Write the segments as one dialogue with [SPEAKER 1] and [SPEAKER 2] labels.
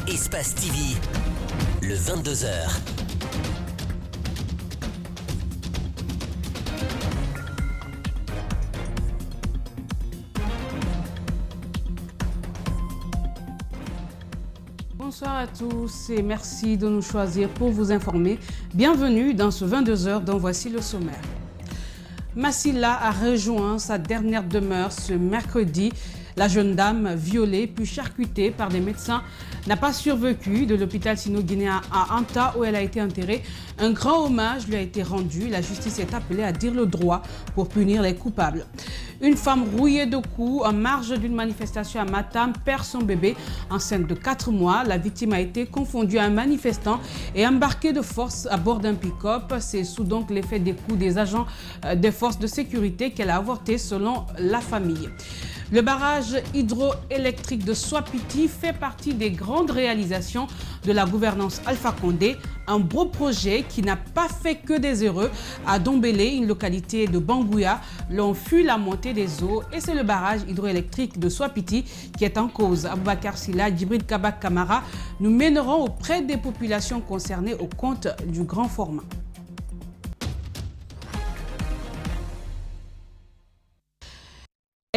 [SPEAKER 1] Espace TV, le 22h.
[SPEAKER 2] Bonsoir à tous et merci de nous choisir pour vous informer. Bienvenue dans ce 22h dont voici le sommaire. Massila a rejoint sa dernière demeure ce mercredi. La jeune dame, violée puis charcutée par des médecins, n'a pas survécu de l'hôpital sino-guinéen à Anta où elle a été enterrée. Un grand hommage lui a été rendu. La justice est appelée à dire le droit pour punir les coupables. Une femme rouillée de coups en marge d'une manifestation à Matam perd son bébé enceinte de 4 mois. La victime a été confondue à un manifestant et embarquée de force à bord d'un pick-up. C'est sous donc l'effet des coups des agents des forces de sécurité qu'elle a avorté selon la famille. Le barrage hydroélectrique de Soapiti fait partie des grandes réalisations de la gouvernance Alpha Condé. Un beau projet qui n'a pas fait que des heureux. À Dombélé, une localité de Bangouya, l'on fut la montée des eaux et c'est le barrage hydroélectrique de Soapiti qui est en cause. Aboubakar Silla, Djibril Kabak Kamara, nous mènerons auprès des populations concernées au compte du grand format.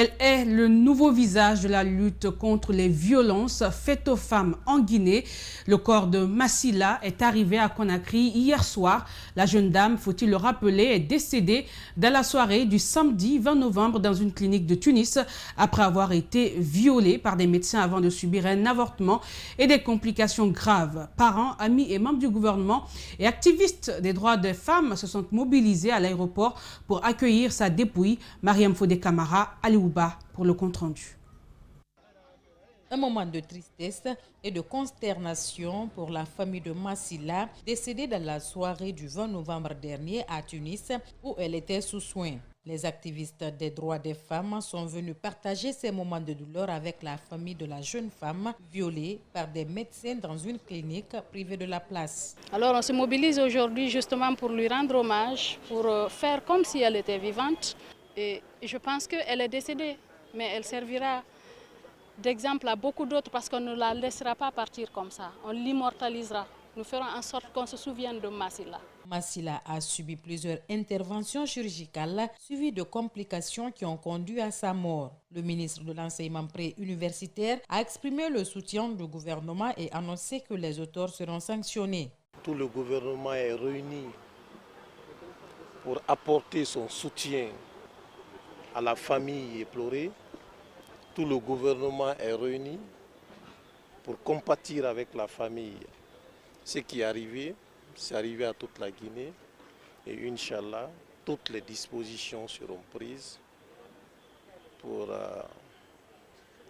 [SPEAKER 2] Elle est le nouveau visage de la lutte contre les violences faites aux femmes en Guinée. Le corps de Massila est arrivé à Conakry hier soir. La jeune dame, faut-il le rappeler, est décédée dans la soirée du samedi 20 novembre dans une clinique de Tunis après avoir été violée par des médecins avant de subir un avortement et des complications graves. Parents, amis et membres du gouvernement et activistes des droits des femmes se sont mobilisés à l'aéroport pour accueillir sa dépouille. Mariam Fodé Camara, Aliou pour le compte-rendu.
[SPEAKER 3] Un moment de tristesse et de consternation pour la famille de Massila, décédée dans la soirée du 20 novembre dernier à Tunis, où elle était sous soins. Les activistes des droits des femmes sont venus partager ces moments de douleur avec la famille de la jeune femme violée par des médecins dans une clinique privée de la place.
[SPEAKER 4] Alors on se mobilise aujourd'hui justement pour lui rendre hommage, pour faire comme si elle était vivante. Et je pense qu'elle est décédée, mais elle servira d'exemple à beaucoup d'autres parce qu'on ne la laissera pas partir comme ça. On l'immortalisera. Nous ferons en sorte qu'on se souvienne de Massila.
[SPEAKER 3] Massila a subi plusieurs interventions chirurgicales suivies de complications qui ont conduit à sa mort. Le ministre de l'Enseignement pré-universitaire a exprimé le soutien du gouvernement et annoncé que les auteurs seront sanctionnés.
[SPEAKER 5] Tout le gouvernement est réuni pour apporter son soutien à la famille éplorée. Tout le gouvernement est réuni pour compatir avec la famille. Ce qui est arrivé, c'est arrivé à toute la Guinée et Inch'Allah, toutes les dispositions seront prises pour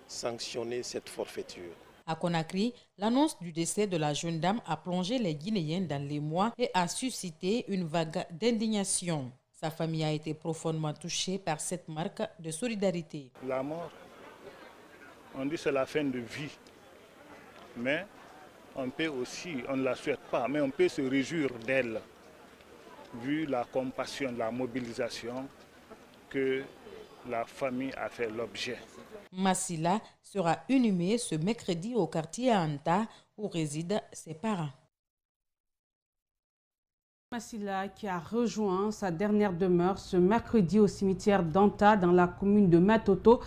[SPEAKER 5] sanctionner cette forfaiture.
[SPEAKER 3] À Conakry, l'annonce du décès de la jeune dame a plongé les Guinéens dans l'émoi et a suscité une vague d'indignation. Sa famille a été profondément touchée par cette marque de solidarité.
[SPEAKER 6] La mort, on dit c'est la fin de vie, mais on peut aussi, on ne la souhaite pas, mais on peut se réjouir d'elle, vu la compassion, la mobilisation que la famille a fait l'objet.
[SPEAKER 3] Massila sera inhumée ce mercredi au quartier Anta où résident ses parents.
[SPEAKER 2] Massila qui a rejoint sa dernière demeure ce mercredi au cimetière d'Anta dans la commune de Matoto.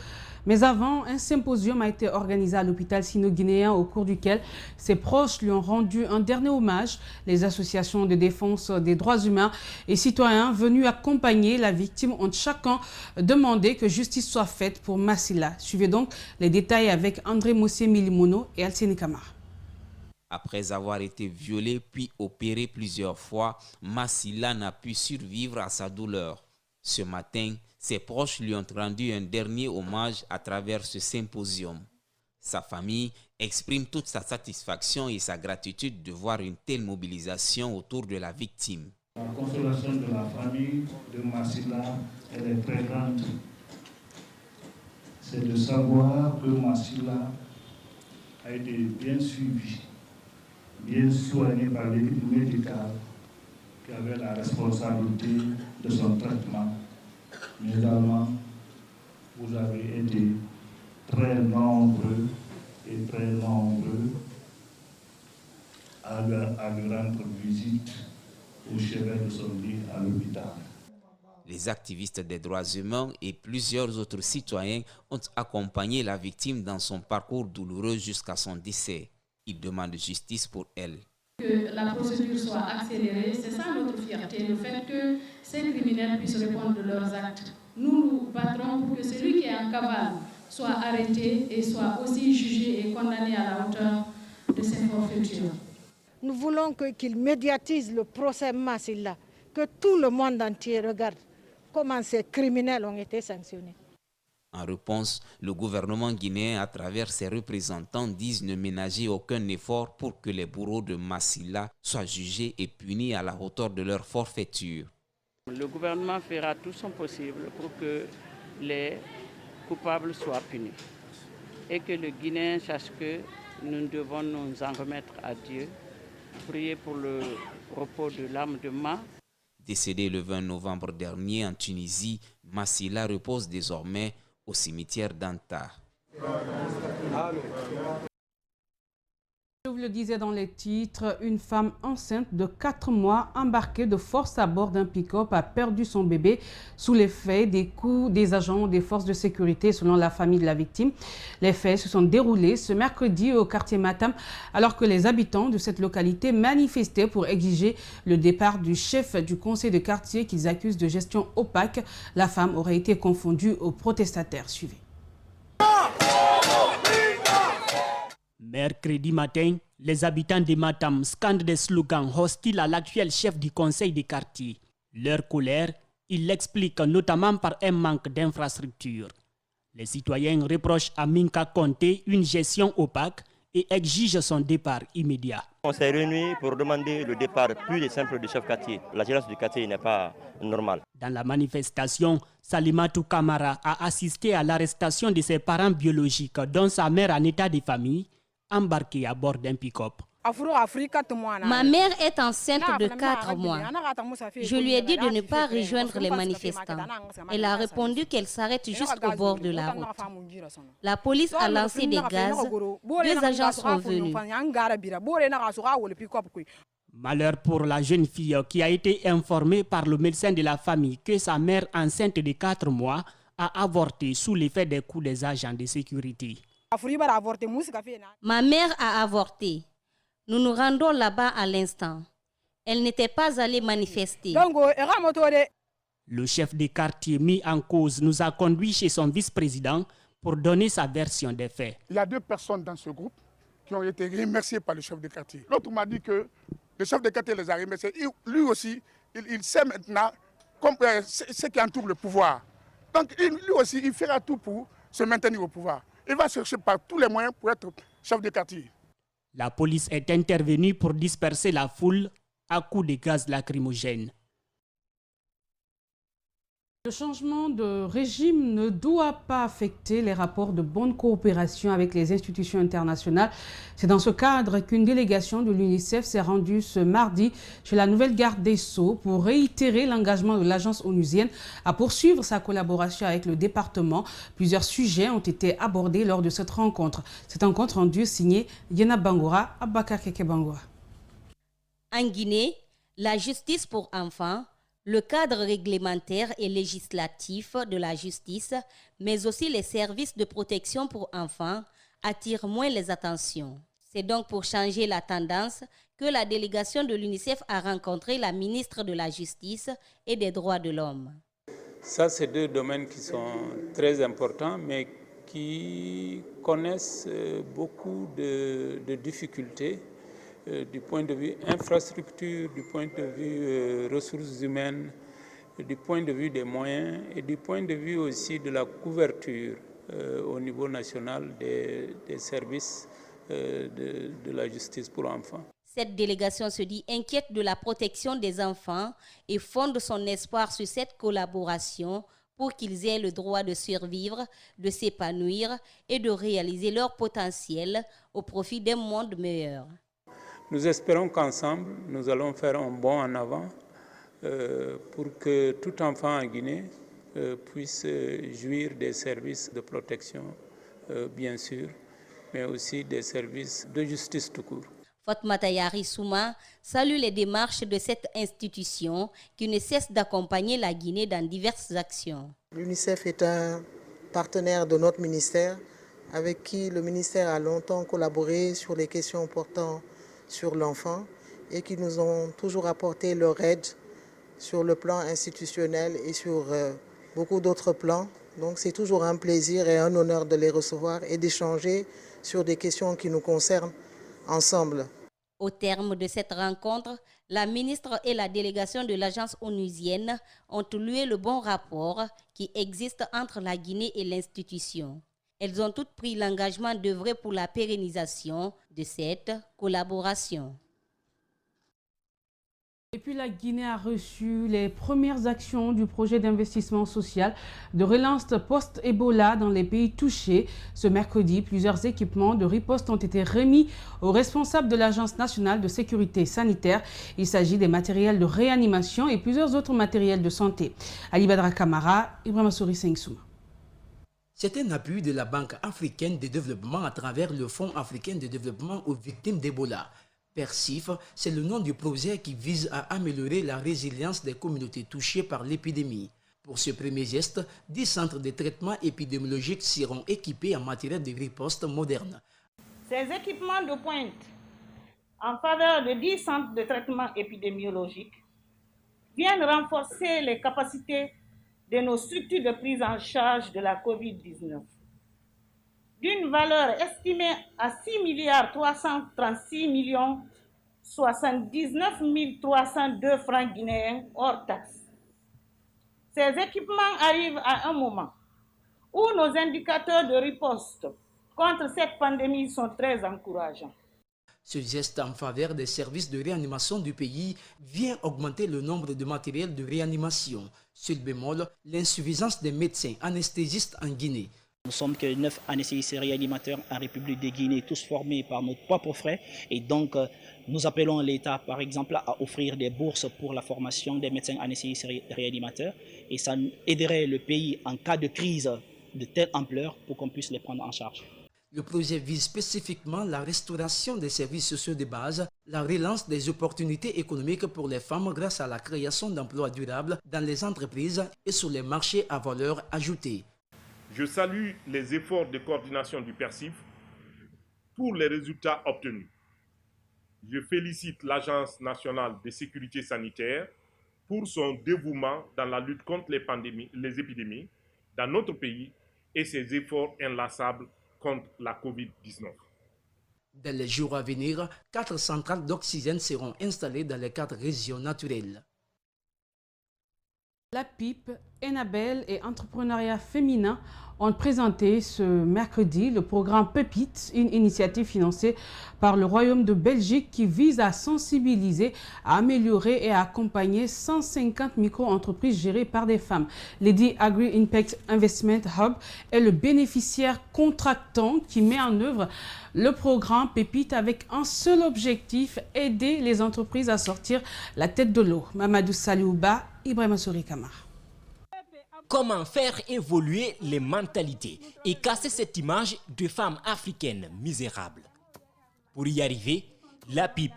[SPEAKER 2] Mais avant, un symposium a été organisé à l'hôpital sino-guinéen au cours duquel ses proches lui ont rendu un dernier hommage. Les associations de défense des droits humains et citoyens venus accompagner la victime ont chacun demandé que justice soit faite pour Massila. Suivez donc les détails avec André Mossé Milimono et Alcine Kamara.
[SPEAKER 7] Après avoir été violée puis opérée plusieurs fois, Massila n'a pu survivre à sa douleur. Ce matin, ses proches lui ont rendu un dernier hommage à travers ce symposium. Sa famille exprime toute sa satisfaction et sa gratitude de voir une telle mobilisation autour de la victime.
[SPEAKER 8] La consolation de la famille de Massila, elle est très grande. C'est de savoir que Massila a été bien suivi, bien soigné par l'équipe médicale qui avait la responsabilité de son traitement. Mais également, vous avez été très nombreux à lui rendre visite au chevet de son lit à l'hôpital.
[SPEAKER 7] Les activistes des droits humains et plusieurs autres citoyens ont accompagné la victime dans son parcours douloureux jusqu'à son décès. Ils demandent justice pour elle.
[SPEAKER 4] Que la procédure soit accélérée, c'est ça notre fierté, le fait que ces criminels puissent répondre de leurs actes. Nous nous battrons pour que celui qui est en cavale soit arrêté et soit aussi jugé et condamné à la hauteur de ses forfaitures.
[SPEAKER 9] Nous voulons qu'il médiatise le procès Massila, que tout le monde entier regarde comment ces criminels ont été sanctionnés.
[SPEAKER 7] En réponse, le gouvernement guinéen, à travers ses représentants, disent ne ménager aucun effort pour que les bourreaux de Massila soient jugés et punis à la hauteur de leur forfaiture.
[SPEAKER 10] Le gouvernement fera tout son possible pour que les coupables soient punis et que le Guinéen sache que nous devons nous en remettre à Dieu, prier pour le repos de l'âme de Ma.
[SPEAKER 7] Décédé le 20 novembre dernier en Tunisie, Massila repose désormais au cimetière d'Anta.
[SPEAKER 2] Je vous le disais dans les titres, une femme enceinte de 4 mois embarquée de force à bord d'un pick-up a perdu son bébé sous l'effet des coups des agents des forces de sécurité selon la famille de la victime. Les faits se sont déroulés ce mercredi au quartier Matam alors que les habitants de cette localité manifestaient pour exiger le départ du chef du conseil de quartier qu'ils accusent de gestion opaque. La femme aurait été confondue aux protestataires. Suivez.
[SPEAKER 11] Mercredi matin, les habitants de Matam scandent des slogans hostiles à l'actuel chef du conseil des quartiers. Leur colère, ils l'expliquent notamment par un manque d'infrastructures. Les citoyens reprochent à Minka Conté une gestion opaque et exigent son départ immédiat.
[SPEAKER 12] On s'est réunis pour demander le départ plus simple du chef quartier. La gérance du quartier n'est pas normale.
[SPEAKER 11] Dans la manifestation, Salimatou Kamara a assisté à l'arrestation de ses parents biologiques, dont sa mère en état de famille, embarquée à bord d'un pick-up.
[SPEAKER 13] Ma mère est enceinte de 4 mois. Je lui ai dit de ne pas rejoindre les manifestants. Elle a répondu qu'elle s'arrête jusqu'au bord de la route. La police a lancé des gaz. 2 agents sont venus.
[SPEAKER 11] Malheur pour la jeune fille qui a été informée par le médecin de la famille que sa mère enceinte de 4 mois a avorté sous l'effet des coups des agents de sécurité.
[SPEAKER 13] Ma mère a avorté. Nous nous rendons là-bas à l'instant. Elle n'était pas allée manifester.
[SPEAKER 11] Le chef des quartiers mis en cause nous a conduits chez son vice-président pour donner sa version des faits.
[SPEAKER 14] Il y a 2 personnes dans ce groupe qui ont été remerciées par le chef de quartier. L'autre m'a dit que le chef de quartier les a remerciés. Lui aussi, il sait maintenant ce qui entoure le pouvoir. Donc lui aussi, il fera tout pour se maintenir au pouvoir. Il va chercher par tous les moyens pour être chef de quartier.
[SPEAKER 11] La police est intervenue pour disperser la foule à coups de gaz lacrymogène.
[SPEAKER 2] Le changement de régime ne doit pas affecter les rapports de bonne coopération avec les institutions internationales. C'est dans ce cadre qu'une délégation de l'UNICEF s'est rendue ce mardi chez la nouvelle garde des Sceaux pour réitérer l'engagement de l'agence onusienne à poursuivre sa collaboration avec le département. Plusieurs sujets ont été abordés lors de cette rencontre. C'est un compte rendu signé Yena Bangoura, Abakar Keke Bangoura.
[SPEAKER 13] En Guinée, la justice pour enfants, le cadre réglementaire et législatif de la justice, mais aussi les services de protection pour enfants, attirent moins les attentions. C'est donc pour changer la tendance que la délégation de l'UNICEF a rencontré la ministre de la Justice et des Droits de l'Homme.
[SPEAKER 15] Ça, c'est 2 domaines qui sont très importants, mais qui connaissent beaucoup de difficultés. Du point de vue infrastructure, du point de vue ressources humaines, du point de vue des moyens et du point de vue aussi de la couverture au niveau national des services de la justice pour enfants.
[SPEAKER 13] Cette délégation se dit inquiète de la protection des enfants et fonde son espoir sur cette collaboration pour qu'ils aient le droit de survivre, de s'épanouir et de réaliser leur potentiel au profit d'un monde meilleur.
[SPEAKER 15] Nous espérons qu'ensemble, nous allons faire un bond en avant pour que tout enfant en Guinée puisse jouir des services de protection, bien sûr, mais aussi des services de justice tout court.
[SPEAKER 13] Fatmata Yari Souma salue les démarches de cette institution qui ne cesse d'accompagner la Guinée dans diverses actions.
[SPEAKER 16] L'UNICEF est un partenaire de notre ministère avec qui le ministère a longtemps collaboré sur les questions portant sur l'enfant et qui nous ont toujours apporté leur aide sur le plan institutionnel et sur beaucoup d'autres plans. Donc c'est toujours un plaisir et un honneur de les recevoir et d'échanger sur des questions qui nous concernent ensemble.
[SPEAKER 13] Au terme de cette rencontre, la ministre et la délégation de l'agence onusienne ont loué le bon rapport qui existe entre la Guinée et l'institution. Elles ont toutes pris l'engagement d'œuvrer pour la pérennisation de cette collaboration.
[SPEAKER 2] Et puis la Guinée a reçu les premières actions du projet d'investissement social de relance post-Ebola dans les pays touchés. Ce mercredi, plusieurs équipements de riposte ont été remis aux responsables de l'Agence nationale de sécurité sanitaire. Il s'agit des matériels de réanimation et plusieurs autres matériels de santé. Ali Badra Kamara, Ibrahima Souri Sengsouma.
[SPEAKER 17] C'est un appui de la Banque africaine de développement à travers le Fonds africain de développement aux victimes d'Ebola. PERSIF, c'est le nom du projet qui vise à améliorer la résilience des communautés touchées par l'épidémie. Pour ce premier geste, 10 centres de traitement épidémiologique seront équipés en matériel de riposte moderne.
[SPEAKER 18] Ces équipements de pointe en faveur de 10 centres de traitement épidémiologique viennent renforcer les capacités de nos structures de prise en charge de la COVID-19. D'une valeur estimée à 6,336 079 302 francs guinéens hors taxes. Ces équipements arrivent à un moment où nos indicateurs de riposte contre cette pandémie sont très encourageants.
[SPEAKER 17] Ce geste en faveur des services de réanimation du pays vient augmenter le nombre de matériels de réanimation. Sur le bémol, l'insuffisance des médecins anesthésistes en Guinée.
[SPEAKER 19] Nous sommes que 9 anesthésistes réanimateurs en République de Guinée, tous formés par nos propres frais. Et donc, nous appelons l'État, par exemple, à offrir des bourses pour la formation des médecins anesthésistes réanimateurs. Et ça aiderait le pays en cas de crise de telle ampleur pour qu'on puisse les prendre en charge.
[SPEAKER 17] Le projet vise spécifiquement la restauration des services sociaux de base, la relance des opportunités économiques pour les femmes grâce à la création d'emplois durables dans les entreprises et sur les marchés à valeur ajoutée.
[SPEAKER 20] Je salue les efforts de coordination du PERSIF pour les résultats obtenus. Je félicite l'Agence nationale de sécurité sanitaire pour son dévouement dans la lutte contre les épidémies dans notre pays et ses efforts inlassables contre la COVID-19.
[SPEAKER 17] Dans les jours à venir, 4 centrales d'oxygène seront installées dans les 4 régions naturelles.
[SPEAKER 2] La PIP, Enabel et Entrepreneuriat Féminin ont présenté ce mercredi le programme PEPIT, une initiative financée par le Royaume de Belgique qui vise à sensibiliser, à améliorer et à accompagner 150 micro-entreprises gérées par des femmes. Lady Agri Impact Investment Hub est le bénéficiaire contractant qui met en œuvre le programme PEPIT avec un seul objectif, aider les entreprises à sortir la tête de l'eau. Mamadou Saliouba, Ibrahima Souri Kamara.
[SPEAKER 21] Comment faire évoluer les mentalités et casser cette image de femmes africaines misérables? Pour y arriver, la PIP,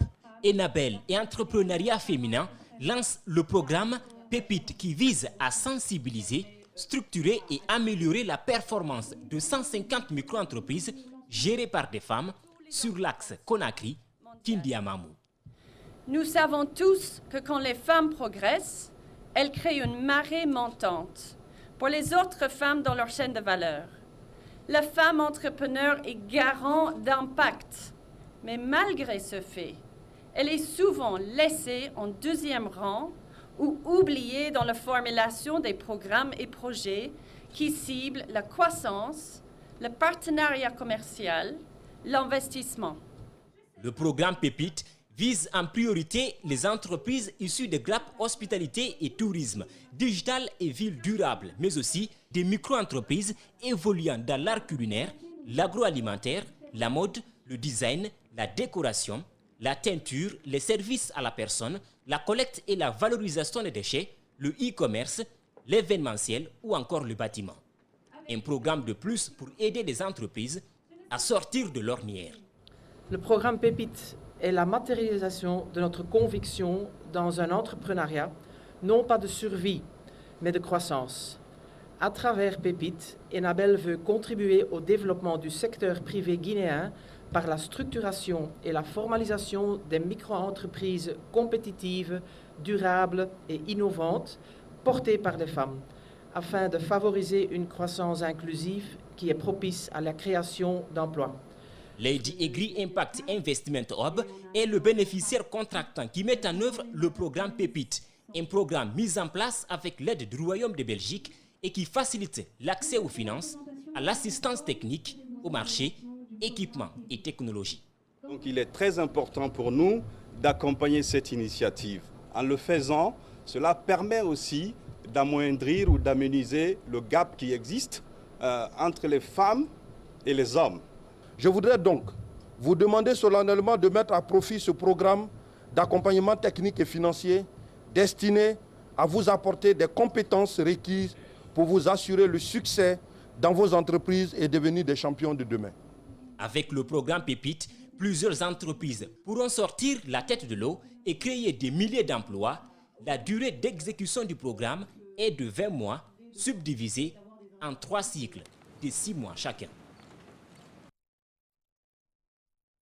[SPEAKER 21] Enabel et Entrepreneuriat Féminin lancent le programme PEPIT qui vise à sensibiliser, structurer et améliorer la performance de 150 micro-entreprises gérées par des femmes sur l'axe Conakry-Kindiamamou.
[SPEAKER 22] Nous savons tous que quand les femmes progressent, elles créent une marée montante pour les autres femmes dans leur chaîne de valeur. La femme entrepreneur est garant d'impact, mais malgré ce fait, elle est souvent laissée en deuxième rang ou oubliée dans la formulation des programmes et projets qui ciblent la croissance, le partenariat commercial, l'investissement.
[SPEAKER 21] Le programme PEPIT vise en priorité les entreprises issues de GRAP Hospitalité et Tourisme, Digital et Ville Durable, mais aussi des micro-entreprises évoluant dans l'art culinaire, l'agroalimentaire, la mode, le design, la décoration, la teinture, les services à la personne, la collecte et la valorisation des déchets, le e-commerce, l'événementiel ou encore le bâtiment. Un programme de plus pour aider les entreprises à sortir de l'ornière.
[SPEAKER 1] Le programme Pépite est la matérialisation de notre conviction dans un entrepreneuriat, non pas de survie, mais de croissance. À travers Pépite, Enabel veut contribuer au développement du secteur privé guinéen par la structuration et la formalisation des micro-entreprises compétitives, durables et innovantes portées par les femmes, afin de favoriser une croissance inclusive qui est propice à la création d'emplois.
[SPEAKER 21] Lady Egri Impact Investment Hub est le bénéficiaire contractant qui met en œuvre le programme Pépite, un programme mis en place avec l'aide du Royaume de Belgique et qui facilite l'accès aux finances, à l'assistance technique, au marché, équipements et technologies.
[SPEAKER 5] Donc il est très important pour nous d'accompagner cette initiative. En le faisant, cela permet aussi d'amoindrir ou d'améniser le gap qui existe entre les femmes et les hommes.
[SPEAKER 23] Je voudrais donc vous demander solennellement de mettre à profit ce programme d'accompagnement technique et financier destiné à vous apporter des compétences requises pour vous assurer le succès dans vos entreprises et devenir des champions de demain.
[SPEAKER 21] Avec le programme Pépite, plusieurs entreprises pourront sortir la tête de l'eau et créer des milliers d'emplois. La durée d'exécution du programme est de 20 mois, subdivisée en 3 cycles de 6 mois chacun.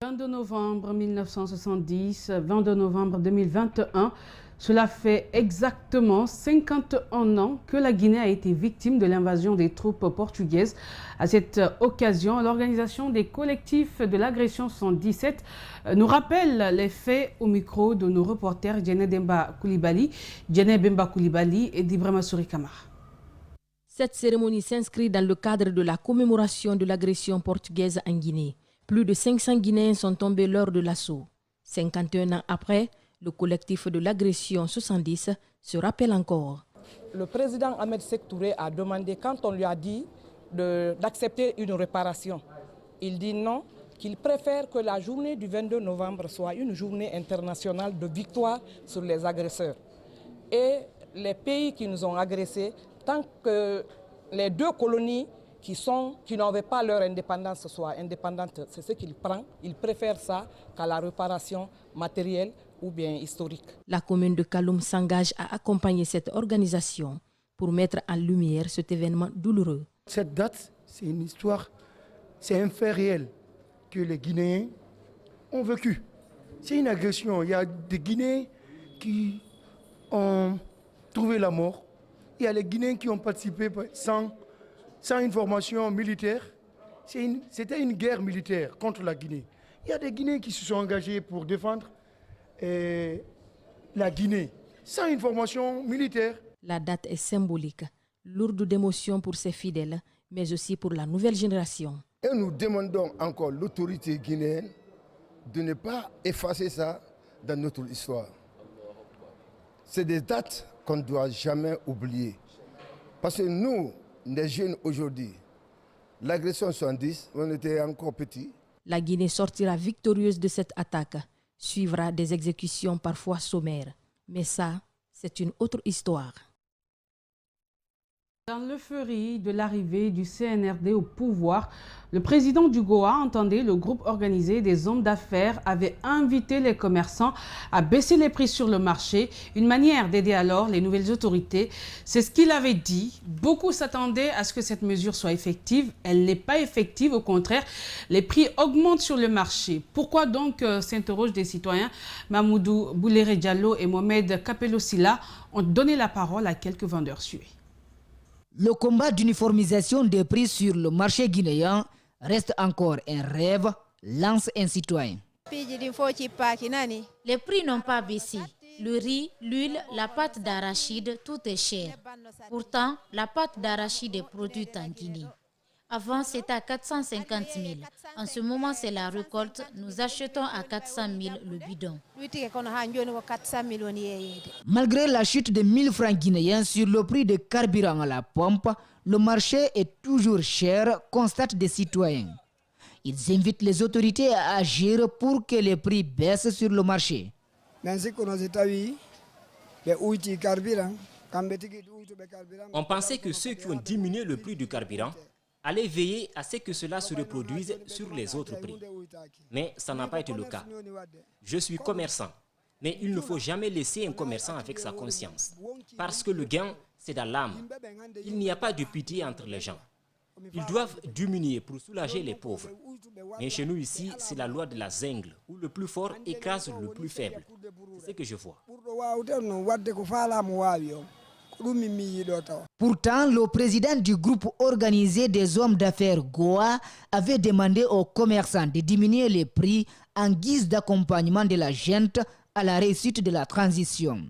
[SPEAKER 2] 22 novembre 1970, 22 novembre 2021, cela fait exactement 51 ans que la Guinée a été victime de l'invasion des troupes portugaises. À cette occasion, l'organisation des collectifs de l'agression 117 nous rappelle les faits au micro de nos reporters Djene Bemba Koulibaly et d'Ibrahima Souri Kamara.
[SPEAKER 24] Cette cérémonie s'inscrit dans le cadre de la commémoration de l'agression portugaise en Guinée. Plus de 500 Guinéens sont tombés lors de l'assaut. 51 ans après, le collectif de l'agression 70 se rappelle encore.
[SPEAKER 25] Le président Ahmed Sékou Touré a demandé, quand on lui a dit d'accepter une réparation, il dit non, qu'il préfère que la journée du 22 novembre soit une journée internationale de victoire sur les agresseurs. Et les pays qui nous ont agressés, tant que les 2 colonies qui n'avaient pas leur indépendance soient indépendantes, c'est ce qu'il prend. Il préfère ça qu'à la réparation matérielle ou bien historique.
[SPEAKER 24] La commune de Kaloum s'engage à accompagner cette organisation pour mettre en lumière cet événement douloureux.
[SPEAKER 26] Cette date, c'est une histoire, c'est un fait réel que les Guinéens ont vécu. C'est une agression. Il y a des Guinéens qui ont trouvé la mort. Il y a les Guinéens qui ont participé sans une formation militaire. C'était une guerre militaire contre la Guinée. Il y a des Guinéens qui se sont engagés pour défendre la Guinée sans une formation militaire.
[SPEAKER 24] La date est symbolique, lourde d'émotions pour ses fidèles, mais aussi pour la nouvelle génération.
[SPEAKER 27] Et nous demandons encore l'autorité guinéenne de ne pas effacer ça dans notre histoire. C'est des dates qu'on ne doit jamais oublier. Parce que nous, les jeunes aujourd'hui, l'agression 70, on était encore petits.
[SPEAKER 24] La Guinée sortira victorieuse de cette attaque. Suivra des exécutions parfois sommaires. Mais ça, c'est une autre histoire.
[SPEAKER 2] Dans l'euphorie de l'arrivée du CNRD au pouvoir, le président du Goa entendait le groupe organisé des hommes d'affaires avait invité les commerçants à baisser les prix sur le marché, une manière d'aider alors les nouvelles autorités. C'est ce qu'il avait dit. Beaucoup s'attendaient à ce que cette mesure soit effective. Elle n'est pas effective, au contraire, les prix augmentent sur le marché. Pourquoi donc s'interrogent des citoyens? Mamoudou Bouléré Diallo et Mohamed Kapelo Silla ont donné la parole à quelques vendeurs sués.
[SPEAKER 28] Le combat d'uniformisation des prix sur le marché guinéen reste encore un rêve, lance un citoyen.
[SPEAKER 29] Les prix n'ont pas baissé. Le riz, l'huile, la pâte d'arachide, tout est cher. Pourtant, la pâte d'arachide est produite en Guinée. Avant, c'était à 450 000. En ce moment, c'est la récolte. Nous achetons à 400 000 le bidon.
[SPEAKER 28] Malgré la chute de 1000 francs guinéens sur le prix de carburant à la pompe, le marché est toujours cher, constatent des citoyens. Ils invitent les autorités à agir pour que les prix baissent sur le marché.
[SPEAKER 21] On pensait que ceux qui ont diminué le prix du carburant allait veiller à ce que cela se reproduise sur les autres prix. Mais ça n'a pas été le cas. Je suis commerçant, mais il ne faut jamais laisser un commerçant avec sa conscience. Parce que le gain, c'est dans l'âme. Il n'y a pas de pitié entre les gens. Ils doivent diminuer pour soulager les pauvres. Mais chez nous ici, c'est la loi de la jungle, où le plus fort écrase le plus faible. C'est ce que je vois.
[SPEAKER 28] Pourtant, le président du groupe organisé des hommes d'affaires Goa avait demandé aux commerçants de diminuer les prix en guise d'accompagnement de la gente à la réussite de la transition.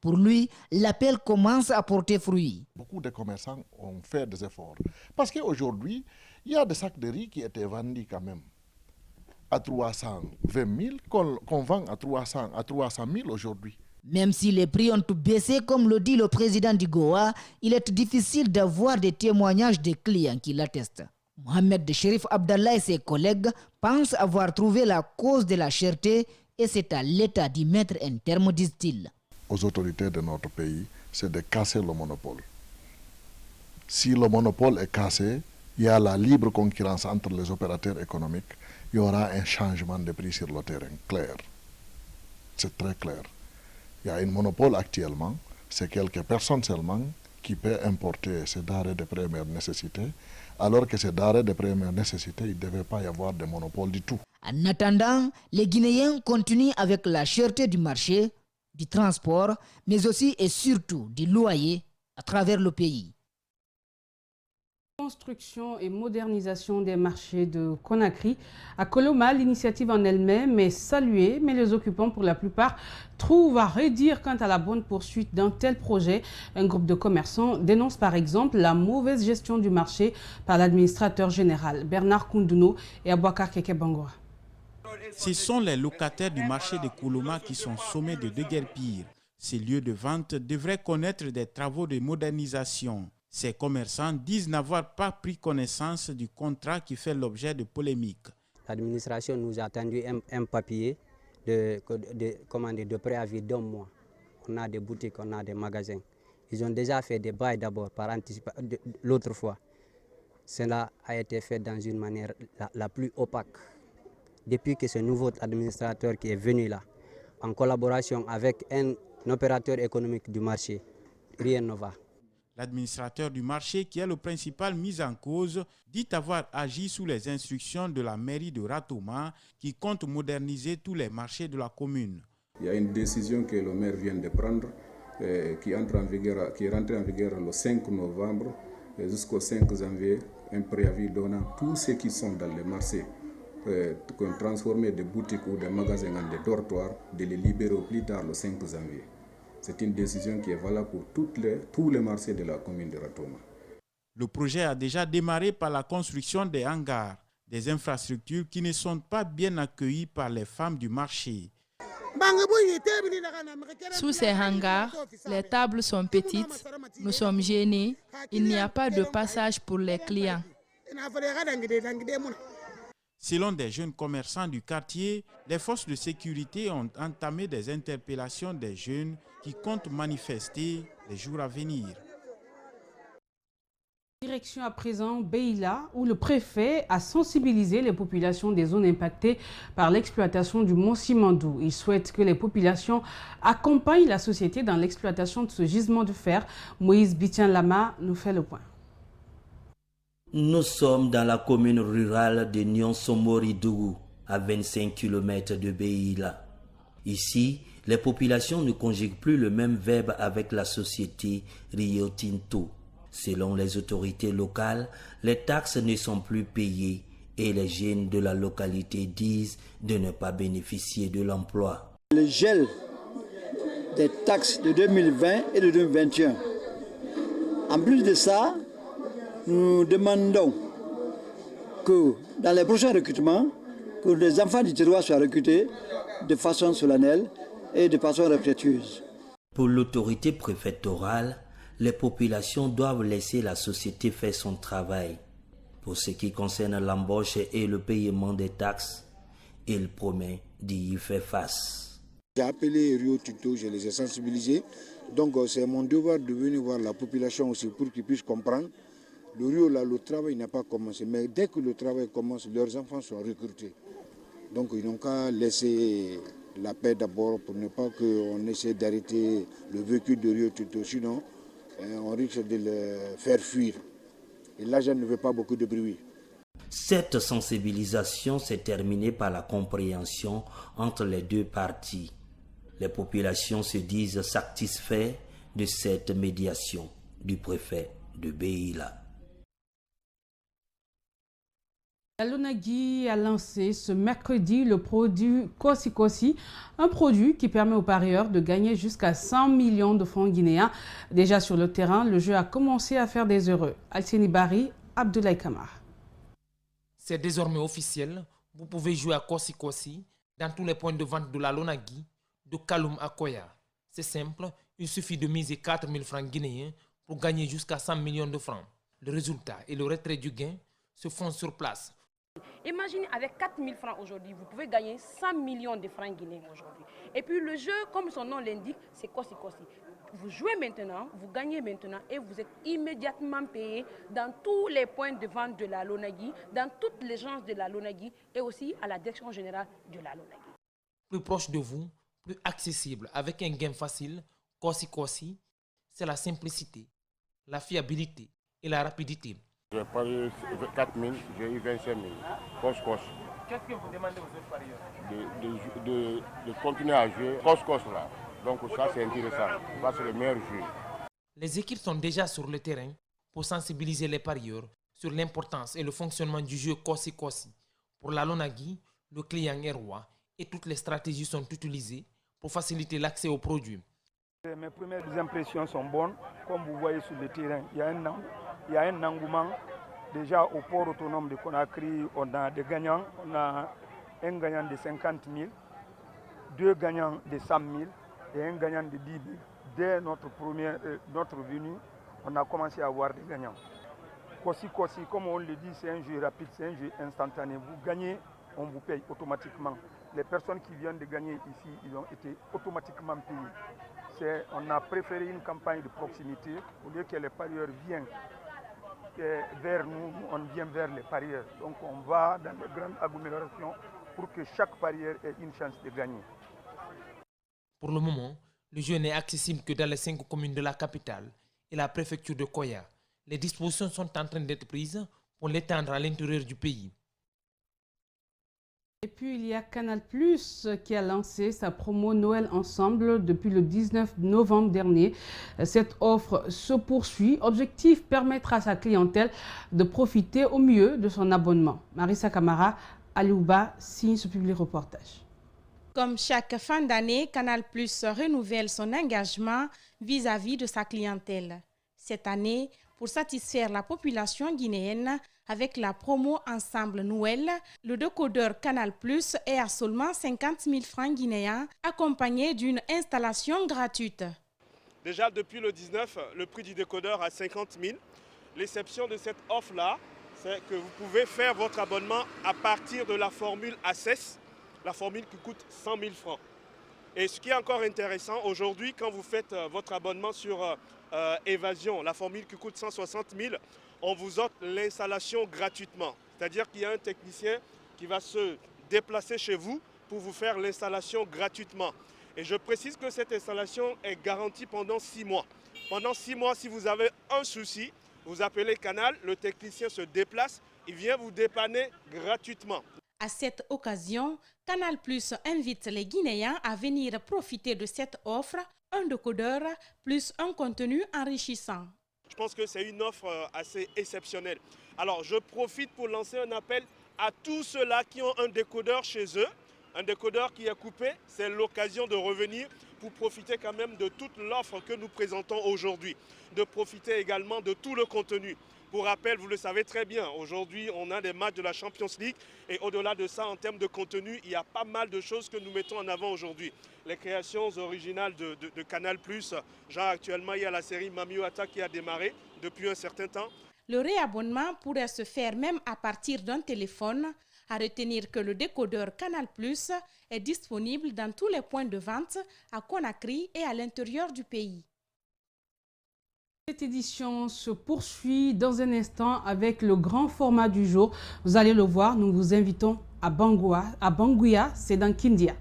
[SPEAKER 28] Pour lui, l'appel commence à porter fruit.
[SPEAKER 3] Beaucoup de commerçants ont fait des efforts. Parce qu'aujourd'hui, il y a des sacs de riz qui étaient vendus quand même à 320 000, qu'on vend à 300 000 aujourd'hui.
[SPEAKER 28] Même si les prix ont baissé, comme le dit le président du Goa, il est difficile d'avoir des témoignages des clients qui l'attestent. Mohamed Chérif Abdallah et ses collègues pensent avoir trouvé la cause de la cherté et c'est à l'État d'y mettre un terme, disent-ils.
[SPEAKER 3] Aux autorités de notre pays, c'est de casser le monopole. Si le monopole est cassé, il y a la libre concurrence entre les opérateurs économiques, il y aura un changement de prix sur le terrain, clair. C'est très clair. Il y a un monopole actuellement, c'est quelques personnes seulement qui peuvent importer ces denrées de première nécessité, alors que ces denrées de première nécessité, il ne devait pas y avoir de monopole du tout.
[SPEAKER 28] En attendant, les Guinéens continuent avec la cherté du marché, du transport, mais aussi et surtout du loyer à travers le pays.
[SPEAKER 2] Construction et modernisation des marchés de Conakry. À Coloma, l'initiative en elle-même est saluée, mais les occupants, pour la plupart, trouvent à redire quant à la bonne poursuite d'un tel projet. Un groupe de commerçants dénonce par exemple la mauvaise gestion du marché par l'administrateur général Bernard Koundouno et Abouakar Keke Bangora.
[SPEAKER 4] Ce sont les locataires du marché de Coloma qui sont sommés de déguerpir. Ces lieux de vente devraient connaître des travaux de modernisation. Ces commerçants disent n'avoir pas pris connaissance du contrat qui fait l'objet de polémiques.
[SPEAKER 6] L'administration nous a tendu un papier de préavis d'un mois. On a des boutiques, on a des magasins. Ils ont déjà fait des bails d'abord par anticipation l'autre fois. Cela a été fait dans une manière la plus opaque. Depuis que ce nouveau administrateur qui est venu là, en collaboration avec un opérateur économique du marché, rien ne va.
[SPEAKER 4] L'administrateur du marché, qui est le principal mis en cause, dit avoir agi sous les instructions de la mairie de Ratoma, qui compte moderniser tous les marchés de la commune.
[SPEAKER 7] Il y a une décision que le maire vient de prendre, qui est rentrée en vigueur le 5 novembre jusqu'au 5 janvier, un préavis donnant tous ceux qui sont dans les marchés, transformer des boutiques ou des magasins en des dortoirs, de les libérer au plus tard le 5 janvier. C'est une décision qui est valable pour tous les marchés de la commune de Ratoma.
[SPEAKER 4] Le projet a déjà démarré par la construction des hangars, des infrastructures qui ne sont pas bien accueillies par les femmes du marché.
[SPEAKER 24] Sous ces hangars, les tables sont petites, nous sommes gênés, il n'y a pas de passage pour les clients.
[SPEAKER 4] Selon des jeunes commerçants du quartier, les forces de sécurité ont entamé des interpellations des jeunes qui comptent manifester les jours à venir.
[SPEAKER 2] Direction à présent Beila, où le préfet a sensibilisé les populations des zones impactées par l'exploitation du mont Simandou. Il souhaite que les populations accompagnent la société dans l'exploitation de ce gisement de fer. Moïse Bitian Lama nous fait le point.
[SPEAKER 8] Nous sommes dans la commune rurale de Nyonsomoridougou, à 25 km de Beila. Ici, les populations ne conjuguent plus le même verbe avec la société Rio Tinto. Selon les autorités locales, les taxes ne sont plus payées et les jeunes de la localité disent de ne pas bénéficier de l'emploi.
[SPEAKER 9] Le gel des taxes de 2020 et de 2021. En plus de ça, nous demandons que dans les prochains recrutements, que les enfants du terroir soient recrutés de façon solennelle et de façon respectueuse.
[SPEAKER 8] Pour l'autorité préfectorale, les populations doivent laisser la société faire son travail. Pour ce qui concerne l'embauche et le paiement des taxes, il promet d'y faire face.
[SPEAKER 9] J'ai appelé Rio Tinto, je les ai sensibilisés. Donc c'est mon devoir de venir voir la population aussi pour qu'ils puissent comprendre
[SPEAKER 10] Le Rio, là, le travail n'a pas commencé. Mais dès que le travail commence, leurs enfants sont recrutés. Donc ils n'ont qu'à laisser la paix d'abord pour ne pas qu'on essaie d'arrêter le véhicule de Rio Tinto. Sinon, on risque de le faire fuir. Et là, je ne veux pas beaucoup de bruit.
[SPEAKER 8] Cette sensibilisation s'est terminée par la compréhension entre les deux parties. Les populations se disent satisfaits de cette médiation du préfet de Beila.
[SPEAKER 2] La LONAGUI a lancé ce mercredi le produit Kosi Kosi, un produit qui permet aux parieurs de gagner jusqu'à 100 millions de francs guinéens. Déjà sur le terrain, le jeu a commencé à faire des heureux. Alcini Bari, Abdoulaye Kamara.
[SPEAKER 11] C'est désormais officiel, vous pouvez jouer à Kosi Kosi dans tous les points de vente de la LONAGUI, de Kaloum à Koya. C'est simple, il suffit de miser 4 000 francs guinéens pour gagner jusqu'à 100 millions de francs. Le résultat et le retrait du gain se font sur place.
[SPEAKER 12] Imaginez avec 4 000 francs aujourd'hui, vous pouvez gagner 100 millions de francs guinéens aujourd'hui. Et puis le jeu, comme son nom l'indique, c'est Kosi Kosi. Vous jouez maintenant, vous gagnez maintenant et vous êtes immédiatement payé dans tous les points de vente de la LONAGUI, dans toutes les agences de la LONAGUI et aussi à la direction générale de la LONAGUI.
[SPEAKER 11] Plus proche de vous, plus accessible, avec un gain facile, Kosi Kosi, c'est la simplicité, la fiabilité et la rapidité.
[SPEAKER 13] J'ai parié 4 000, j'ai eu 25 000. Cos.
[SPEAKER 11] Qu'est-ce que vous demandez aux autres parieurs?
[SPEAKER 13] De continuer à jouer Cos là. Donc ça c'est intéressant. Ça c'est le meilleur jeu.
[SPEAKER 11] Les équipes sont déjà sur le terrain pour sensibiliser les parieurs sur l'importance et le fonctionnement du jeu Kosi Kosi. Pour la LONAGUI, le client est roi et toutes les stratégies sont utilisées pour faciliter l'accès aux produits.
[SPEAKER 14] Mes premières impressions sont bonnes. Comme vous voyez sur le terrain, il y a un engouement. Déjà au port autonome de Conakry, on a des gagnants. On a un gagnant de 50 000, 2 gagnants de 100 000 et un gagnant de 10 000. Dès notre venue, on a commencé à avoir des gagnants. Kosi Kosi, comme on le dit, c'est un jeu rapide, c'est un jeu instantané. Vous gagnez, on vous paye automatiquement. Les personnes qui viennent de gagner ici, ils ont été automatiquement payés. On a préféré une campagne de proximité. Au lieu que les parieurs viennent vers nous, on vient vers les parieurs. Donc on va dans les grandes agglomérations pour que chaque parieur ait une chance de gagner.
[SPEAKER 11] Pour le moment, le jeu n'est accessible que dans les 5 communes de la capitale et la préfecture de Koya. Les dispositions sont en train d'être prises pour l'étendre à l'intérieur du pays.
[SPEAKER 2] Et puis il y a Canal+ qui a lancé sa promo Noël Ensemble depuis le 19 novembre dernier. Cette offre se poursuit. Objectif, permettre à sa clientèle de profiter au mieux de son abonnement. Marissa Camara, Aliouba signe ce public reportage.
[SPEAKER 15] Comme chaque fin d'année, Canal+ renouvelle son engagement vis-à-vis de sa clientèle. Cette année, pour satisfaire la population guinéenne, avec la promo Ensemble Noël, le décodeur Canal+ est à seulement 50 000 francs guinéens, accompagné d'une installation gratuite.
[SPEAKER 16] Déjà depuis le 19, le prix du décodeur à 50 000. L'exception de cette offre-là, c'est que vous pouvez faire votre abonnement à partir de la formule ACES, la formule qui coûte 100 000 francs. Et ce qui est encore intéressant, aujourd'hui, quand vous faites votre abonnement sur Évasion, la formule qui coûte 160 000, on vous offre l'installation gratuitement. C'est-à-dire qu'il y a un technicien qui va se déplacer chez vous pour vous faire l'installation gratuitement. Et je précise que cette installation est garantie pendant 6 mois. Pendant 6 mois, si vous avez un souci, vous appelez Canal, le technicien se déplace, il vient vous dépanner gratuitement.
[SPEAKER 15] À cette occasion, Canal+ invite les Guinéens à venir profiter de cette offre, un décodeur plus un contenu enrichissant.
[SPEAKER 16] Je pense que c'est une offre assez exceptionnelle. Alors je profite pour lancer un appel à tous ceux-là qui ont un décodeur chez eux, un décodeur qui est coupé, c'est l'occasion de revenir pour profiter quand même de toute l'offre que nous présentons aujourd'hui, de profiter également de tout le contenu. Pour rappel, vous le savez très bien, aujourd'hui on a des matchs de la Champions League et au-delà de ça, en termes de contenu, il y a pas mal de choses que nous mettons en avant aujourd'hui. Les créations originales de Canal+, genre actuellement il y a la série Mamiwata qui a démarré depuis un certain temps.
[SPEAKER 15] Le réabonnement pourrait se faire même à partir d'un téléphone. À retenir que le décodeur Canal+ est disponible dans tous les points de vente à Conakry et à l'intérieur du pays.
[SPEAKER 2] Cette édition se poursuit dans un instant avec le grand format du jour. Vous allez le voir, nous vous invitons à Banguya, c'est dans Kindia.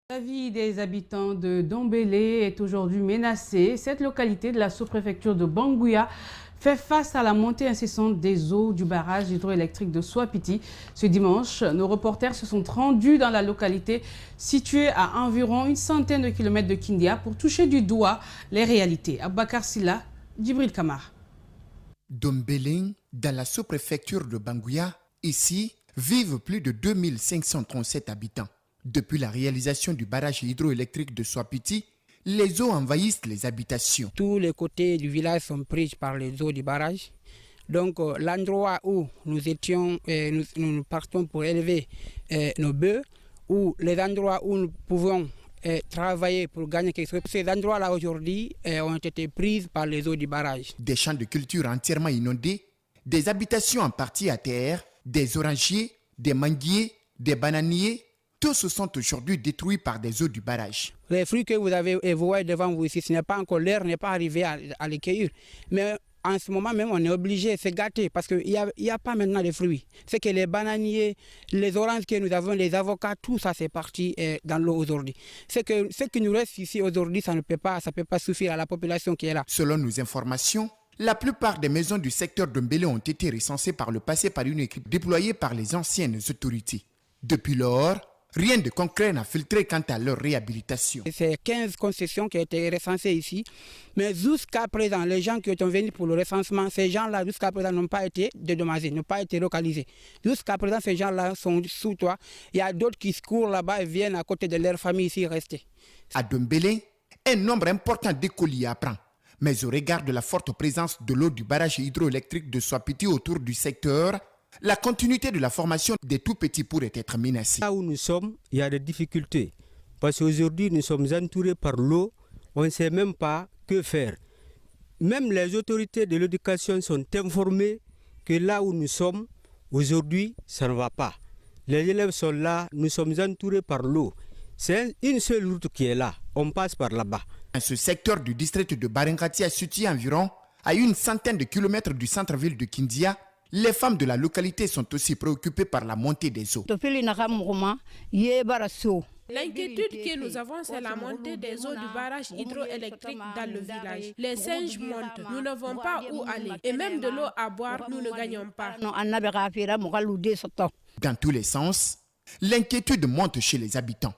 [SPEAKER 2] La vie des habitants de Dombélé est aujourd'hui menacée. Cette localité de la sous-préfecture de Banguya fait face à la montée incessante des eaux du barrage hydroélectrique de Soapiti. Ce dimanche, nos reporters se sont rendus dans la localité située à environ une centaine de kilomètres de Kindia pour toucher du doigt les réalités. Abakar Silla, Djibril Kamar.
[SPEAKER 1] Dombélé, dans la sous-préfecture de Banguya, ici, vivent plus de 2537 habitants. Depuis la réalisation du barrage hydroélectrique de Soapiti, les eaux envahissent les habitations.
[SPEAKER 5] Tous les côtés du village sont pris par les eaux du barrage. Donc l'endroit où nous étions, nous partons pour élever nos bœufs, ou les endroits où nous pouvons travailler pour gagner quelque chose, ces endroits-là aujourd'hui ont été pris par les eaux du barrage.
[SPEAKER 1] Des champs de culture entièrement inondés, des habitations en partie à terre, des orangiers, des manguiers, des bananiers, tous sont aujourd'hui détruits par des eaux du barrage.
[SPEAKER 5] Les fruits que vous avez voyez devant vous ici, ce n'est pas encore l'air, n'est pas arrivé à les cueillir. Mais en ce moment même, on est obligé de se gâter parce qu'il n'y a pas maintenant de fruits. C'est que les bananiers, les oranges que nous avons, les avocats, tout ça c'est parti dans l'eau aujourd'hui. Ce qui nous reste ici aujourd'hui, ça ne peut pas suffire à la population qui est là.
[SPEAKER 1] Selon nos informations, la plupart des maisons du secteur de Mbélé ont été recensées par le passé par une équipe déployée par les anciennes autorités. Depuis lors, rien de concret n'a filtré quant à leur réhabilitation.
[SPEAKER 5] C'est 15 concessions qui ont été recensées ici, mais jusqu'à présent, les gens qui sont venus pour le recensement, ces gens-là jusqu'à présent n'ont pas été dédommagés, n'ont pas été localisés. Jusqu'à présent, ces gens-là sont sous toit. Il y a d'autres qui se courent là-bas et viennent à côté de leur famille ici rester.
[SPEAKER 1] À Dombélé, un nombre important d'écoliers apprend. Mais au regard de la forte présence de l'eau du barrage hydroélectrique de Soapiti autour du secteur, la continuité de la formation des tout-petits pourrait être menacée.
[SPEAKER 17] Là où nous sommes, il y a des difficultés. Parce qu'aujourd'hui, nous sommes entourés par l'eau. On ne sait même pas que faire. Même les autorités de l'éducation sont informées que là où nous sommes, aujourd'hui, ça ne va pas. Les élèves sont là, nous sommes entourés par l'eau. C'est une seule route qui est là. On passe par là-bas.
[SPEAKER 1] Dans ce secteur du district de Barengatia, situé environ à une centaine de kilomètres du centre-ville de Kindia, les femmes de la localité sont aussi préoccupées par la montée des eaux.
[SPEAKER 18] L'inquiétude que nous avons, c'est la montée des eaux du barrage hydroélectrique dans le village. Les singes montent, nous ne savons pas où aller. Et même de l'eau à boire, nous ne gagnons pas.
[SPEAKER 1] Dans tous les sens, l'inquiétude monte chez les habitants.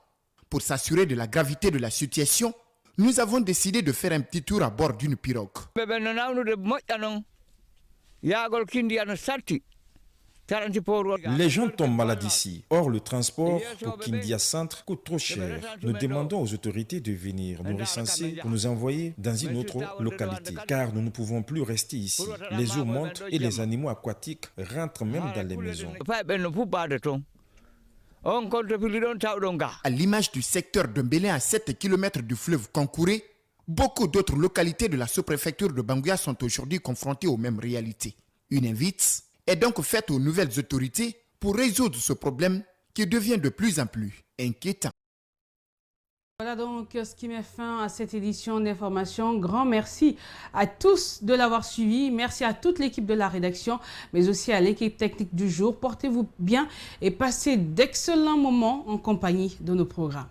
[SPEAKER 1] Pour s'assurer de la gravité de la situation, nous avons décidé de faire un petit tour à bord d'une pirogue.
[SPEAKER 19] Les gens tombent malades ici. Or, le transport pour Kindia Centre coûte trop cher. Nous demandons aux autorités de venir nous recenser pour nous envoyer dans une autre localité. Car nous ne pouvons plus rester ici. Les eaux montent et les animaux aquatiques rentrent même dans les maisons.
[SPEAKER 1] À l'image du secteur de Mbélé à 7 km du fleuve Kankouré, beaucoup d'autres localités de la sous-préfecture de Banguya sont aujourd'hui confrontées aux mêmes réalités. Une invite est donc faite aux nouvelles autorités pour résoudre ce problème qui devient de plus en plus inquiétant.
[SPEAKER 2] Voilà donc ce qui met fin à cette édition d'information. Grand merci à tous de l'avoir suivi. Merci à toute l'équipe de la rédaction, mais aussi à l'équipe technique du jour. Portez-vous bien et passez d'excellents moments en compagnie de nos programmes.